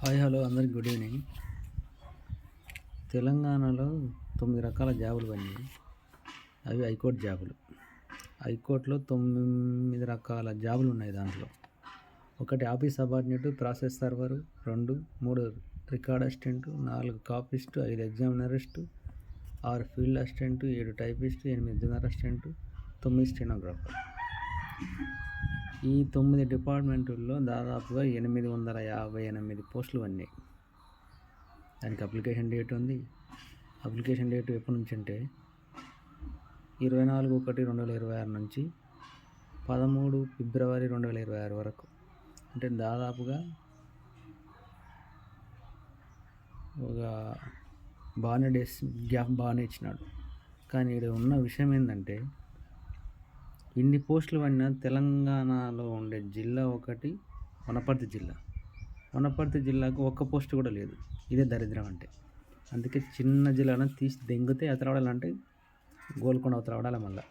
Hi hello అందరికి good evening. తెలంగాణలో 9 రకాల జాబులు పడినాయి. అవి హైకోర్టు జాబులు. హైకోర్టులో 9 రకాల జాబులు ఉన్నాయి. దాంట్లో ఒకటి office subordinate, process server, 2, 3 record assistant, 4 copyist, 5 ఎగ్జామినరిస్ట్, 6 field assistant, 7 typist, 8 junior assistant, 9 stenographer. ఈ 9 డిపార్ట్మెంటుల్లో దాదాపుగా 858 పోస్టులు ఉన్నాయి. దానికి అప్లికేషన్ డేట్ ఉంది. అప్లికేషన్ డేట్ ఎప్పటి నుంచి అంటే 24/1/2026 నుంచి 13 ఫిబ్రవరి 2026 వరకు. అంటే దాదాపుగా ఒక బాగానే డేస్ గ్యాప్ బాగానే ఇచ్చినాడు. కానీ ఇక్కడ ఉన్న విషయం ఏంటంటే, ఇన్ని పోస్టులు పడిన తెలంగాణలో ఉండే జిల్లా ఒకటి వనపర్తి జిల్లా. వనపర్తి జిల్లాకు ఒక్క పోస్ట్ కూడా లేదు. ఇదే దరిద్రం అంటే. అందుకే చిన్న జిల్లాను తీసి దెంగితే అవతల పడాలంటే గోల్కొండ అవతల పడాలి మళ్ళీ.